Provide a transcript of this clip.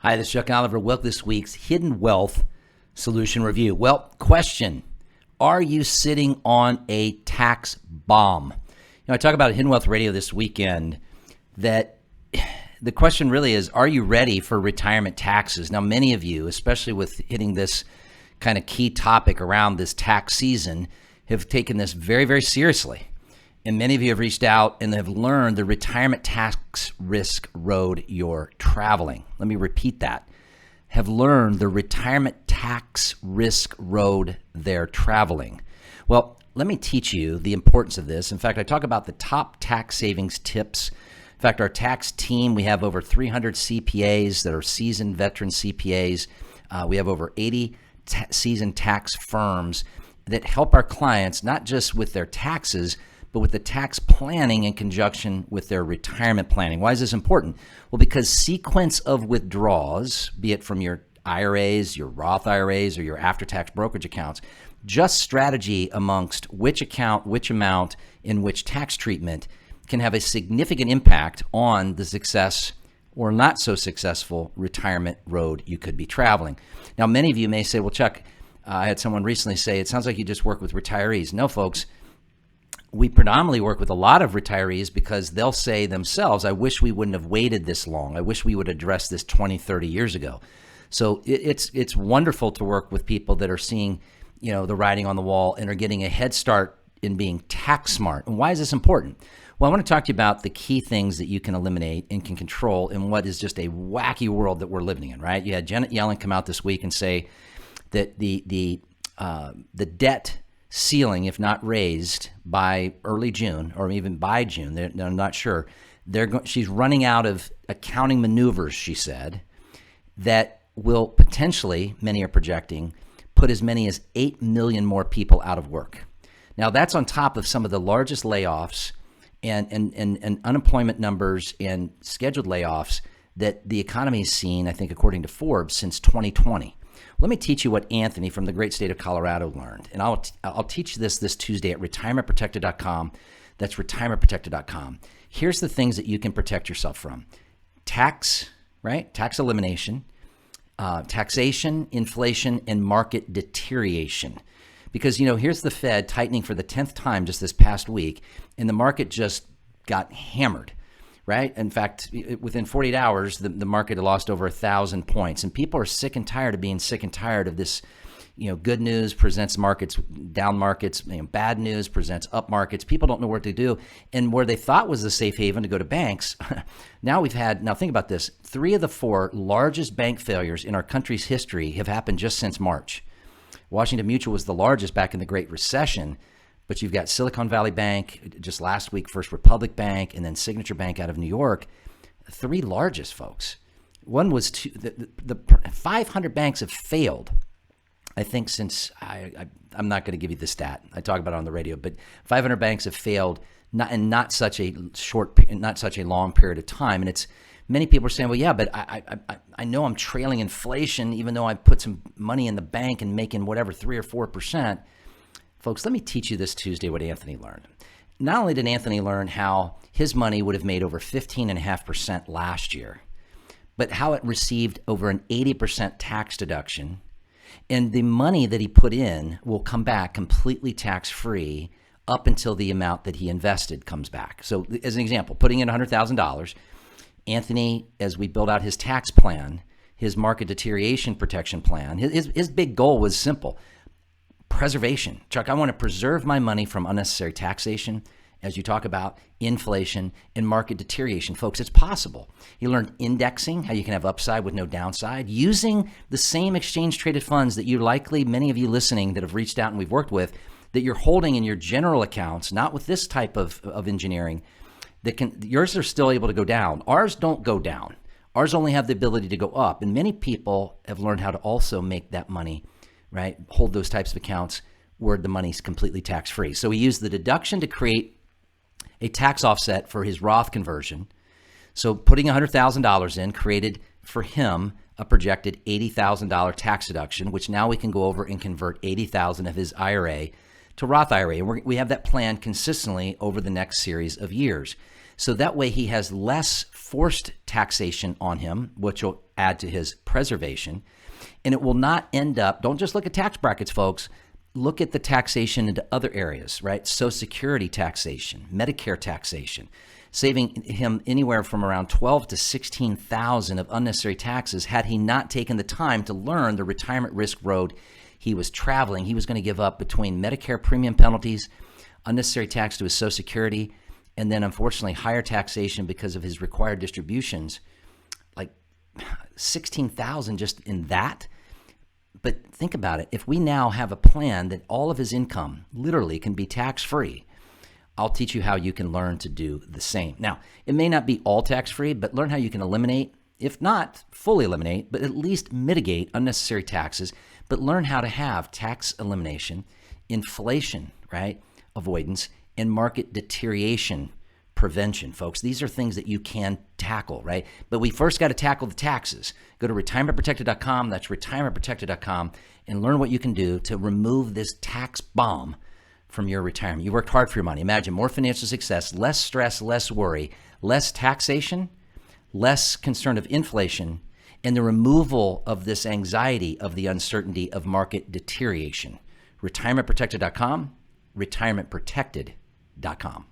Hi, this is Chuck Oliver. Welcome to this week's Hidden Wealth Solution Review. Well, question, are you sitting on a tax bomb? I talk about Hidden Wealth Radio this weekend that the question really is, are you ready for retirement taxes? Now, many of you, especially with hitting this kind of key topic around this tax season, have taken this very, very seriously. And many of you have reached out and have learned the retirement tax risk road you're traveling. Let me repeat that. Have learned the retirement tax risk road they're traveling. Well, let me teach you the importance of this. In fact, I talk about the top tax savings tips. In fact, our tax team, we have over 300 CPAs that are seasoned veteran CPAs. We have over 80 seasoned tax firms that help our clients not just with their taxes, but with the tax planning in conjunction with their retirement planning. Why is this important? Well, because sequence of withdrawals, be it from your IRAs, your Roth IRAs, or your after-tax brokerage accounts, just strategy amongst which account, which amount, in which tax treatment can have a significant impact on the success or not so successful retirement road you could be traveling. Now, many of you may say, well, Chuck, I had someone recently say, it sounds like you just work with retirees. No, folks. We predominantly work with a lot of retirees because they'll say themselves, I wish we wouldn't have waited this long. I wish we would address this 20, 30 years ago. So it's wonderful to work with people that are seeing, the writing on the wall and are getting a head start in being tax smart. And why is this important? Well, I want to talk to you about the key things that you can eliminate and can control in what is just a wacky world that we're living in, right? You had Janet Yellen come out this week and say that the debt ceiling, if not raised by early June or even by June, they're not sure. She's running out of accounting maneuvers, she said, that will potentially, many are projecting, put as many as 8 million more people out of work. Now, that's on top of some of the largest layoffs and unemployment numbers and scheduled layoffs that the economy has seen, I think, according to Forbes, since 2020. Let me teach you what Anthony from the great state of Colorado learned. And I'll teach this Tuesday at retirementprotected.com. That's retirementprotected.com. Here's the things that you can protect yourself from. Tax, right? Tax elimination, taxation, inflation, and market deterioration. Because, here's the Fed tightening for the 10th time just this past week, and the market just got hammered. Right? In fact, within 48 hours, the market had lost over 1,000 points. And people are sick and tired of being sick and tired of this, good news presents markets, down markets, bad news presents up markets. People don't know what to do. And where they thought was the safe haven to go to banks, now think about this. 3 of the 4 largest bank failures in our country's history have happened just since March. Washington Mutual was the largest back in the Great Recession. But you've got Silicon Valley Bank, just last week, First Republic Bank, and then Signature Bank out of New York. 3 largest, folks. One was the 500 banks have failed, I think, since I'm not going to give you the stat. I talk about it on the radio, but 500 banks have failed not such a long period of time. And it's many people are saying, well, yeah, but I know I'm trailing inflation, even though I put some money in the bank and making whatever 3 or 4%. Folks, let me teach you this Tuesday what Anthony learned. Not only did Anthony learn how his money would have made over 15.5% last year, but how it received over an 80% tax deduction, and the money that he put in will come back completely tax-free up until the amount that he invested comes back. So as an example, putting in $100,000, Anthony, as we build out his tax plan, his market deterioration protection plan, his big goal was simple. Preservation. Chuck, I want to preserve my money from unnecessary taxation, as you talk about inflation and market deterioration. Folks, it's possible. You learned indexing, how you can have upside with no downside, using the same exchange-traded funds that many of you listening that have reached out and we've worked with, that you're holding in your general accounts, not with this type of engineering, yours are still able to go down. Ours don't go down. Ours only have the ability to go up. And many people have learned how to also make that money, right? Hold those types of accounts where the money's completely tax-free. So he used the deduction to create a tax offset for his Roth conversion. So putting $100,000 in created for him a projected $80,000 tax deduction, which now we can go over and convert $80,000 of his IRA to Roth IRA. And we have that plan consistently over the next series of years. So that way he has less forced taxation on him, which will add to his preservation. And it will not end up, don't just look at tax brackets, folks. Look at the taxation into other areas, right? Social Security taxation, Medicare taxation, saving him anywhere from around 12 to 16,000 of unnecessary taxes had he not taken the time to learn the retirement risk road he was traveling. He was going to give up between Medicare premium penalties, unnecessary tax to his Social Security, and then unfortunately higher taxation because of his required distributions, like 16,000 just in that. But think about it. If we now have a plan that all of his income literally can be tax-free, I'll teach you how you can learn to do the same. Now, it may not be all tax-free, but learn how you can eliminate, if not fully eliminate, but at least mitigate unnecessary taxes, but learn how to have tax elimination, inflation, right, avoidance, and market deterioration prevention, folks. These are things that you can tackle, right? But we first got to tackle the taxes. Go to retirementprotected.com. That's retirementprotected.com, and learn what you can do to remove this tax bomb from your retirement. You worked hard for your money. Imagine more financial success, less stress, less worry, less taxation, less concern of inflation, and the removal of this anxiety of the uncertainty of market deterioration. Retirementprotected.com, retirementprotected.com.